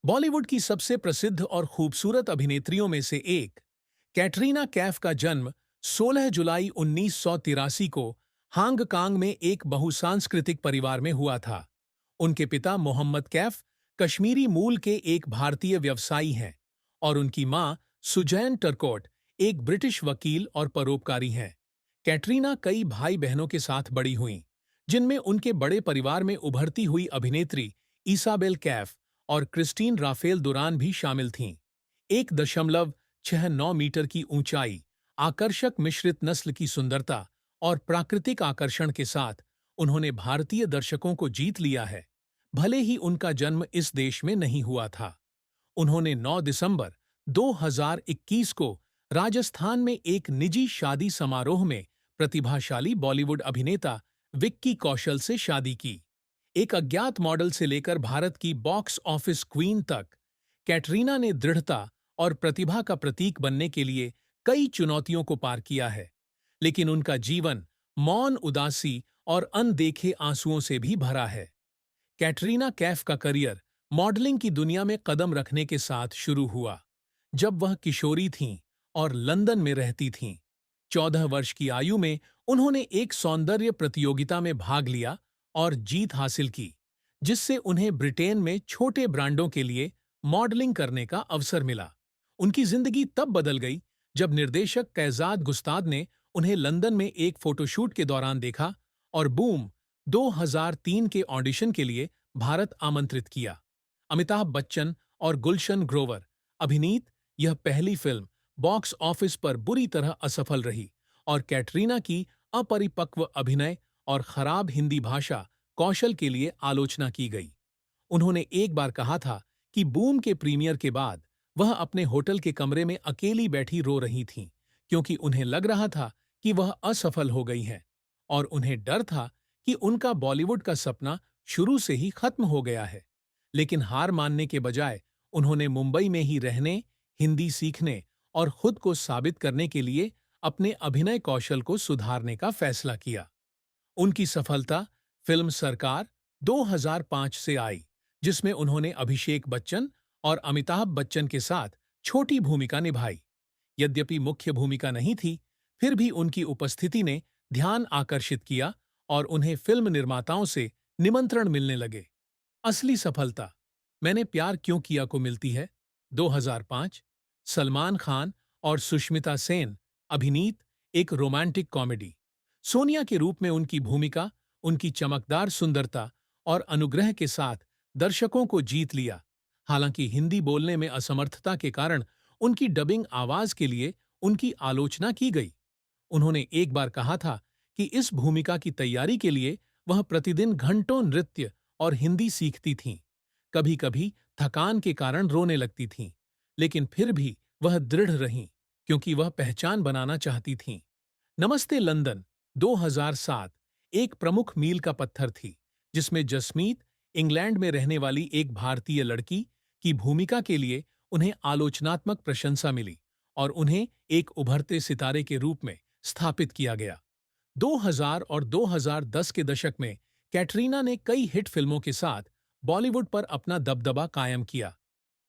बॉलीवुड की सबसे प्रसिद्ध और खूबसूरत अभिनेत्रियों में से एक कैटरीना कैफ का जन्म 16 जुलाई 1983 को हांगकांग में एक बहुसांस्कृतिक परिवार में हुआ था। उनके पिता मोहम्मद कैफ कश्मीरी मूल के एक भारतीय व्यवसायी हैं और उनकी मां सुजैन टर्कोट एक ब्रिटिश वकील और परोपकारी हैं। कैटरीना कई भाई बहनों के साथ बड़ी हुईं, जिनमें उनके बड़े परिवार में उभरती हुई अभिनेत्री इसाबेल कैफ और क्रिस्टीन राफेल दुरान भी शामिल थीं। 1.69 मीटर की ऊंचाई, आकर्षक मिश्रित नस्ल की सुंदरता और प्राकृतिक आकर्षण के साथ उन्होंने भारतीय दर्शकों को जीत लिया है, भले ही उनका जन्म इस देश में नहीं हुआ था। उन्होंने 9 दिसंबर 2021 को राजस्थान में एक निजी शादी समारोह में प्रतिभाशाली बॉलीवुड अभिनेता विक्की कौशल से शादी की। एक अज्ञात मॉडल से लेकर भारत की बॉक्स ऑफिस क्वीन तक, कैटरीना ने दृढ़ता और प्रतिभा का प्रतीक बनने के लिए कई चुनौतियों को पार किया है, लेकिन उनका जीवन मौन उदासी और अनदेखे आंसुओं से भी भरा है। कैटरीना कैफ का करियर मॉडलिंग की दुनिया में कदम रखने के साथ शुरू हुआ, जब वह किशोरी थीं और लंदन में रहती थीं। 14 वर्ष की आयु में उन्होंने एक सौंदर्य प्रतियोगिता में भाग लिया और जीत हासिल की, जिससे उन्हें ब्रिटेन में छोटे ब्रांडों के लिए मॉडलिंग करने का अवसर मिला। उनकी जिंदगी तब बदल गई जब निर्देशक कैजाद गुस्ताद ने उन्हें लंदन में एक फोटोशूट के दौरान देखा और बूम 2003 के ऑडिशन के लिए भारत आमंत्रित किया। अमिताभ बच्चन और गुलशन ग्रोवर अभिनीत यह पहली फिल्म बॉक्स ऑफिस पर बुरी तरह असफल रही और कैटरीना की अपरिपक्व अभिनय और खराब हिंदी भाषा कौशल के लिए आलोचना की गई। उन्होंने एक बार कहा था कि बूम के प्रीमियर के बाद वह अपने होटल के कमरे में अकेली बैठी रो रही थीं, क्योंकि उन्हें लग रहा था कि वह असफल हो गई हैं और उन्हें डर था कि उनका बॉलीवुड का सपना शुरू से ही खत्म हो गया है। लेकिन हार मानने के बजाय उन्होंने मुंबई में ही रहने, हिंदी सीखने और खुद को साबित करने के लिए अपने अभिनय कौशल को सुधारने का फैसला किया। उनकी सफलता फिल्म सरकार 2005 से आई, जिसमें उन्होंने अभिषेक बच्चन और अमिताभ बच्चन के साथ छोटी भूमिका निभाई। यद्यपि मुख्य भूमिका नहीं थी, फिर भी उनकी उपस्थिति ने ध्यान आकर्षित किया और उन्हें फिल्म निर्माताओं से निमंत्रण मिलने लगे। असली सफलता मैंने प्यार क्यों किया को मिलती है 2005, सलमान खान और सुष्मिता सेन अभिनीत एक रोमांटिक कॉमेडी। सोनिया के रूप में उनकी भूमिका, उनकी चमकदार सुंदरता और अनुग्रह के साथ दर्शकों को जीत लिया। हालांकि हिंदी बोलने में असमर्थता के कारण उनकी डबिंग आवाज के लिए उनकी आलोचना की गई। उन्होंने एक बार कहा था कि इस भूमिका की तैयारी के लिए वह प्रतिदिन घंटों नृत्य और हिंदी सीखती थीं। कभी-कभी थकान के कारण रोने लगती थीं, लेकिन फिर भी वह दृढ़ रहीं, क्योंकि वह पहचान बनाना चाहती थीं। नमस्ते लंदन 2007 एक प्रमुख मील का पत्थर थी, जिसमें जसमीत, इंग्लैंड में रहने वाली एक भारतीय लड़की की भूमिका के लिए उन्हें आलोचनात्मक प्रशंसा मिली और उन्हें एक उभरते सितारे के रूप में स्थापित किया गया। 2000 और 2010 के दशक में कैटरीना ने कई हिट फिल्मों के साथ बॉलीवुड पर अपना दबदबा कायम किया।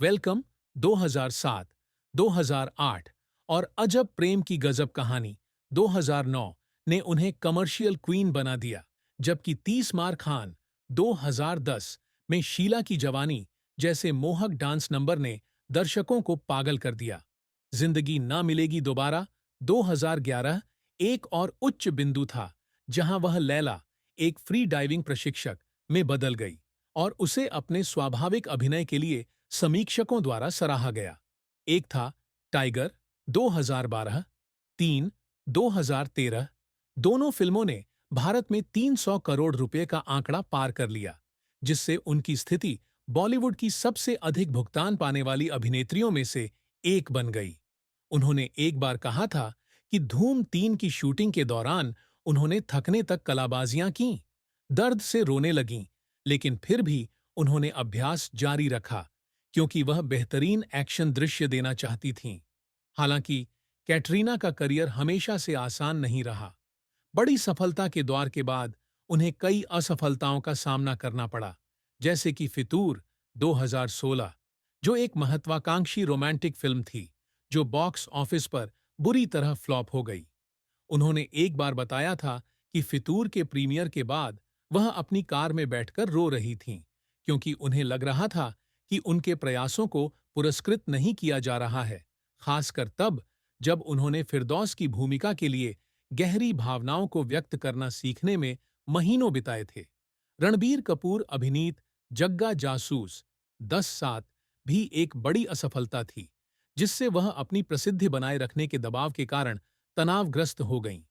वेलकम 2007, 2008 और अजब प्रेम की गजब कहानी 2009 ने उन्हें कमर्शियल क्वीन बना दिया, जबकि 30 मार खान 2010 में शीला की जवानी जैसे मोहक डांस नंबर ने दर्शकों को पागल कर दिया। जिंदगी ना मिलेगी दोबारा 2011 एक और उच्च बिंदु था, जहां वह लैला, एक फ्री डाइविंग प्रशिक्षक, में बदल गई और उसे अपने स्वाभाविक अभिनय के लिए समीक्षकों द्वारा सराहा गया। एक था टाइगर 2012, 3 2013। दोनों फिल्मों ने भारत में 300 करोड़ रुपए का आंकड़ा पार कर लिया, जिससे उनकी स्थिति बॉलीवुड की सबसे अधिक भुगतान पाने वाली अभिनेत्रियों में से एक बन गई। उन्होंने एक बार कहा था कि धूम 3 की शूटिंग के दौरान उन्होंने थकने तक कलाबाजियां कीं, दर्द से रोने लगीं, लेकिन फिर भी उन्होंने अभ्यास जारी रखा, क्योंकि वह बेहतरीन एक्शन दृश्य देना चाहती थीं। हालांकि कैटरीना का करियर हमेशा से आसान नहीं रहा। बड़ी सफलता के द्वार के बाद उन्हें कई असफलताओं का सामना करना पड़ा, जैसे कि फितूर 2016, जो एक महत्वाकांक्षी रोमांटिक फिल्म थी, जो बॉक्स ऑफिस पर बुरी तरह फ्लॉप हो गई। उन्होंने एक बार बताया था कि फितूर के प्रीमियर के बाद वह अपनी कार में बैठकर रो रही थीं, क्योंकि उन्हें लग रहा था कि उनके प्रयासों को पुरस्कृत नहीं किया जा रहा है, खासकर तब जब उन्होंने फिरदौस की भूमिका के लिए गहरी भावनाओं को व्यक्त करना सीखने में महीनों बिताए थे। रणबीर कपूर अभिनीत जग्गा जासूस 10/7 भी एक बड़ी असफलता थी, जिससे वह अपनी प्रसिद्धि बनाए रखने के दबाव के कारण तनावग्रस्त हो गईं।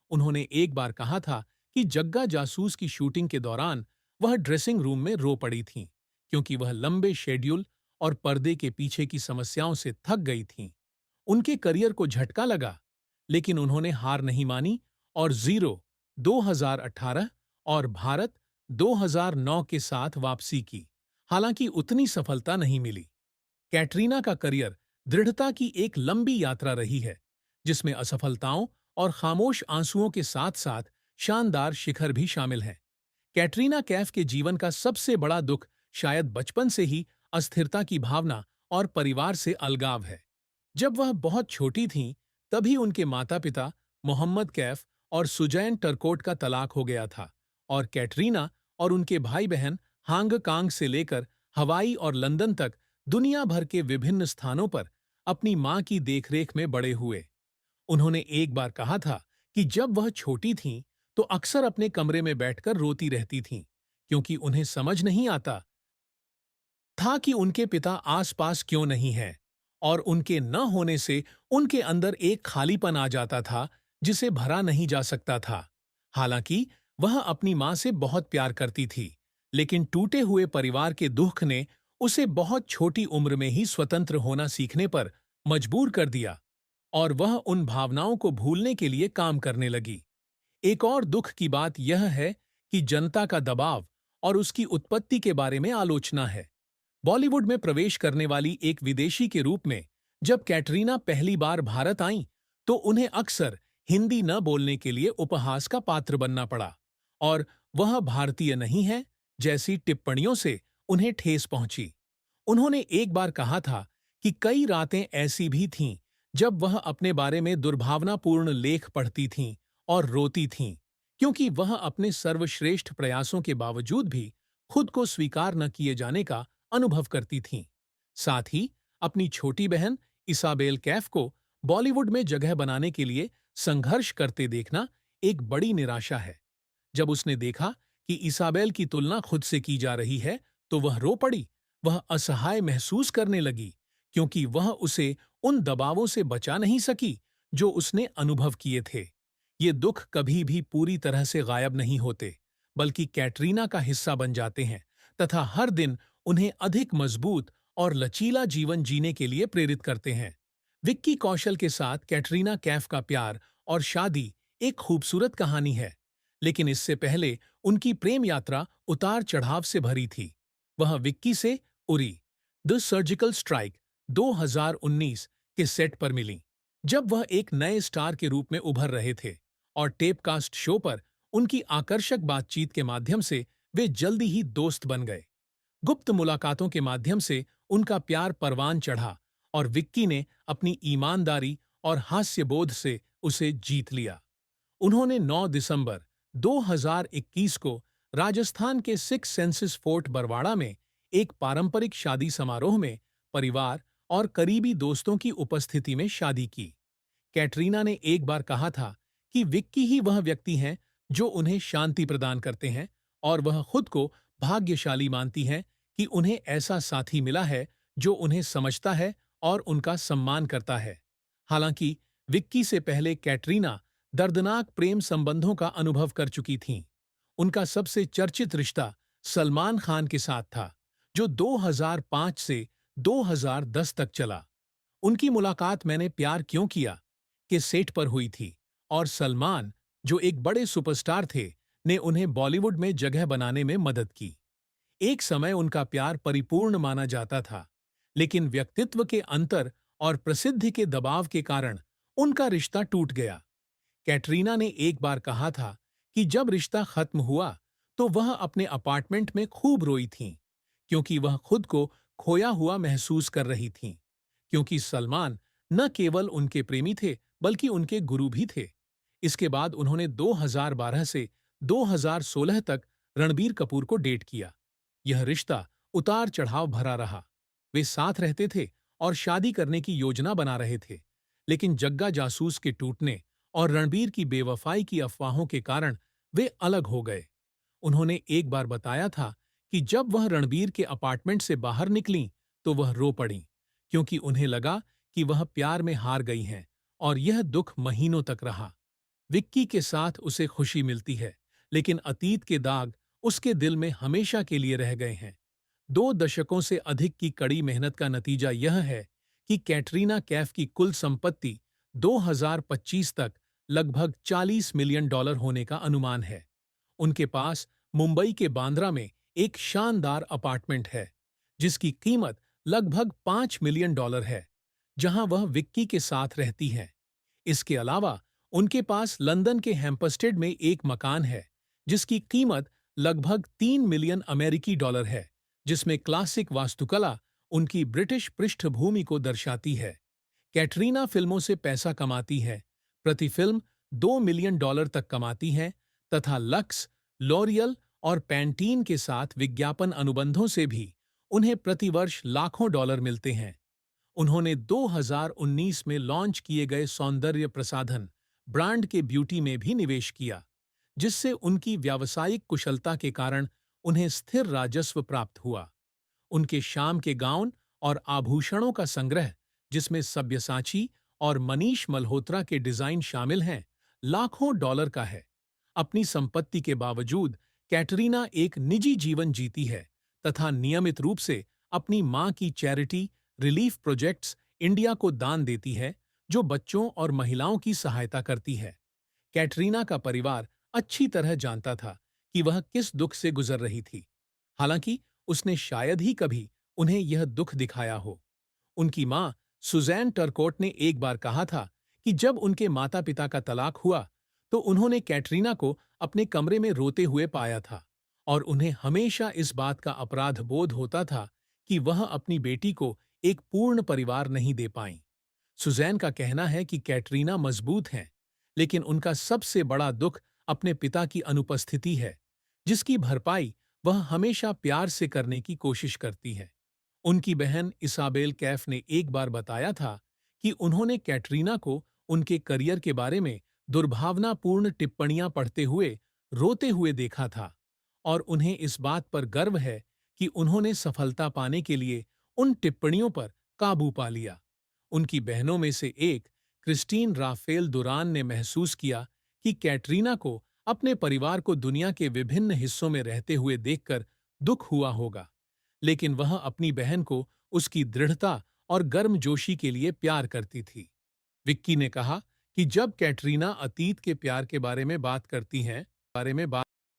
उन्होंने एक बार कहा था कि जग्गा जासूस की शूटिंग के दौरान वह ड्रेसिंग रूम में रो पड़ी थीं, क्योंकि वह लंबे शेड्यूल और पर्दे के पीछे की समस्याओं से थक गई थीं। उनके करियर को झटका लगा, लेकिन उन्होंने हार नहीं मानी और जीरो 2018 और भारत 2009 के साथ वापसी की। हालांकि उतनी सफलता नहीं मिली। कैटरीना का करियर दृढ़ता की एक लंबी यात्रा रही है, जिसमें असफलताओं और खामोश आंसुओं के साथ-साथ शानदार शिखर भी शामिल हैं। कैटरीना कैफ के जीवन का सबसे बड़ा दुख शायद बचपन से ही अस्थिरता की भावना और परिवार से अलगाव है। जब वह बहुत छोटी थीं, तभी उनके माता-पिता मोहम्मद कैफ और सुजैन टर्कोट का तलाक हो गया था और कैटरीना और उनके भाई-बहन हांगकांग से लेकर हवाई और लंदन तक दुनिया भर के विभिन्न स्थानों पर अपनी मां की देखरेख में बड़े हुए। उन्होंने एक बार कहा था कि जब वह छोटी थीं, तो अक्सर अपने कमरे में बैठकर रोती रहती थीं, क्योंकि उन्हें समझ नहीं आता था कि उनके पिता आस-पास क्यों नहीं हैं, और उनके न होने से उनके अंदर एक खालीपन आ जाता था, जिसे भरा नहीं जा सकता था। हालांकि वह अपनी मां से बहुत प्यार करती थी, लेकिन टूटे हुए परिवार के दुख ने उसे बहुत छोटी उम्र में ही स्वतंत्र होना सीखने पर मजबूर कर दिया और वह उन भावनाओं को भूलने के लिए काम करने लगी। एक और दुख की बात यह है कि जनता का दबाव और उसकी उत्पत्ति के बारे में आलोचना है। बॉलीवुड में प्रवेश करने वाली एक विदेशी के रूप में जब कैटरीना पहली बार भारत आईं, तो उन्हें अक्सर हिंदी न बोलने के लिए उपहास का पात्र बनना पड़ा और वह भारतीय नहीं है जैसी टिप्पणियों से उन्हें ठेस पहुंची। उन्होंने एक बार कहा था कि कई रातें ऐसी भी थीं जब वह अपने बारे में दुर्भावनापूर्ण लेख पढ़ती थीं और रोती थीं, क्योंकि वह अपने सर्वश्रेष्ठ प्रयासों के बावजूद भी खुद को स्वीकार न किए जाने का अनुभव करती थीं। साथ ही अपनी छोटी बहन इसाबेल कैफ को बॉलीवुड में जगह बनाने के लिए संघर्ष करते देखना एक बड़ी निराशा है। जब उसने देखा कि इसाबेल की तुलना खुद से की जा रही है, तो वह रो पड़ी। वह असहाय महसूस करने लगी, क्योंकि वह उसे उन दबावों से बचा नहीं सकी जो उसने अनुभव किए थे। ये दुख कभी भी पूरी तरह से गायब नहीं होते, बल्कि कैटरीना का हिस्सा बन जाते हैं तथा हर दिन उन्हें अधिक मजबूत और लचीला जीवन जीने के लिए प्रेरित करते हैं। विक्की कौशल के साथ कैटरीना कैफ का प्यार और शादी एक खूबसूरत कहानी है, लेकिन इससे पहले उनकी प्रेम यात्रा उतार चढ़ाव से भरी थी। वह विक्की से उरी द सर्जिकल स्ट्राइक 2019 के सेट पर मिलीं, जब वह एक नए स्टार के रूप में उभर रहे थे, और टेपकास्ट शो पर उनकी आकर्षक बातचीत के माध्यम से वे जल्दी ही दोस्त बन गए। गुप्त मुलाकातों के माध्यम से उनका प्यार परवान चढ़ा और विक्की ने अपनी ईमानदारी और हास्यबोध से उसे जीत लिया। उन्होंने 9 दिसंबर 2021 को राजस्थान के सिक्स सेंसेस फोर्ट बरवाड़ा में एक पारंपरिक शादी समारोह में परिवार और करीबी दोस्तों की उपस्थिति में शादी की। कैटरीना ने एक बार कहा था कि विक्की ही वह व्यक्ति हैं जो उन्हें शांति प्रदान करते हैं और वह खुद को भाग्यशाली मानती हैं कि उन्हें ऐसा साथी मिला है जो उन्हें समझता है और उनका सम्मान करता है। हालांकि विक्की से पहले कैटरीना दर्दनाक प्रेम संबंधों का अनुभव कर चुकी थीं। उनका सबसे चर्चित रिश्ता सलमान खान के साथ था, जो 2005 से 2010 तक चला। उनकी मुलाकात मैंने प्यार क्यों किया के सेट पर हुई थी और सलमान, जो एक बड़े सुपरस्टार थे, ने उन्हें बॉलीवुड में जगह बनाने में मदद की। एक समय उनका प्यार परिपूर्ण माना जाता था, लेकिन व्यक्तित्व के अंतर और प्रसिद्धि के दबाव के कारण उनका रिश्ता टूट गया। कैटरीना ने एक बार कहा था कि जब रिश्ता खत्म हुआ, तो वह अपने अपार्टमेंट में खूब रोई थीं, क्योंकि वह खुद को खोया हुआ महसूस कर रही थीं, क्योंकि सलमान न केवल उनके प्रेमी थे बल्कि उनके गुरु भी थे। इसके बाद उन्होंने 2012 से 2016 तक रणबीर कपूर को डेट किया। यह रिश्ता उतार चढ़ाव भरा रहा। वे साथ रहते थे और शादी करने की योजना बना रहे थे, लेकिन जग्गा जासूस के टूटने और रणबीर की बेवफाई की अफवाहों के कारण वे अलग हो गए। उन्होंने एक बार बताया था कि जब वह रणबीर के अपार्टमेंट से बाहर निकलीं तो वह रो पड़ीं, क्योंकि उन्हें लगा कि वह प्यार में हार गई हैं, और यह दुख महीनों तक रहा। विक्की के साथ उसे खुशी मिलती है, लेकिन अतीत के दाग उसके दिल में हमेशा के लिए रह गए हैं। 2 दशकों से अधिक की कड़ी मेहनत का नतीजा यह है कि कैटरीना कैफ की कुल संपत्ति 2025 तक लगभग $40 मिलियन होने का अनुमान है। उनके पास मुंबई के बांद्रा में एक शानदार अपार्टमेंट है, जिसकी कीमत लगभग $5 मिलियन है, जहां वह विक्की के साथ रहती हैं। इसके अलावा उनके पास लंदन के हैम्पस्टेड में एक मकान है, जिसकी कीमत लगभग $3 मिलियन है, जिसमें क्लासिक वास्तुकला उनकी ब्रिटिश पृष्ठभूमि को दर्शाती है। कैटरीना फिल्मों से पैसा कमाती है, प्रति फिल्म $2 मिलियन तक कमाती हैं, तथा लक्स, लॉरियल और पैंटीन के साथ विज्ञापन अनुबंधों से भी उन्हें प्रतिवर्ष लाखों डॉलर मिलते हैं। उन्होंने 2019 में लॉन्च किए गए सौंदर्य प्रसाधन ब्रांड के ब्यूटी में भी निवेश किया, जिससे उनकी व्यावसायिक कुशलता के कारण उन्हें स्थिर राजस्व प्राप्त हुआ। उनके शाम के गाउन और आभूषणों का संग्रह, जिसमें सब्यसाची और मनीष मल्होत्रा के डिजाइन शामिल हैं, लाखों डॉलर का है। अपनी संपत्ति के बावजूद कैटरीना एक निजी जीवन जीती है तथा नियमित रूप से अपनी मां की चैरिटी रिलीफ प्रोजेक्ट्स इंडिया को दान देती है, जो बच्चों और महिलाओं की सहायता करती है। कैटरीना का परिवार अच्छी तरह जानता था कि वह किस दुख से गुजर रही थी, हालांकि उसने शायद ही कभी उन्हें यह दुख दिखाया हो। उनकी मां सुजैन टर्कोट ने एक बार कहा था कि जब उनके माता-पिता का तलाक हुआ तो उन्होंने कैटरीना को अपने कमरे में रोते हुए पाया था, और उन्हें हमेशा इस बात का अपराध बोध होता था कि वह अपनी बेटी को एक पूर्ण परिवार नहीं दे पाईं। सुजैन का कहना है कि कैटरीना मजबूत हैं, लेकिन उनका सबसे बड़ा दुख अपने पिता की अनुपस्थिति है, जिसकी भरपाई वह हमेशा प्यार से करने की कोशिश करती है। उनकी बहन इसाबेल कैफ ने एक बार बताया था कि उन्होंने कैटरीना को उनके करियर के बारे में दुर्भावनापूर्ण टिप्पणियां पढ़ते हुए रोते हुए देखा था, और उन्हें इस बात पर गर्व है कि उन्होंने सफलता पाने के लिए उन टिप्पणियों पर काबू पा लिया। उनकी बहनों में से एक, क्रिस्टीन राफेल दुरान, ने महसूस किया कि कैटरीना को अपने परिवार को दुनिया के विभिन्न हिस्सों में रहते हुए देखकर दुख हुआ होगा, लेकिन वह अपनी बहन को उसकी दृढ़ता और गर्मजोशी के लिए प्यार करती थी। विक्की ने कहा कि जब कैटरीना अतीत के प्यार के बारे में बात करती हैं, बारे में बात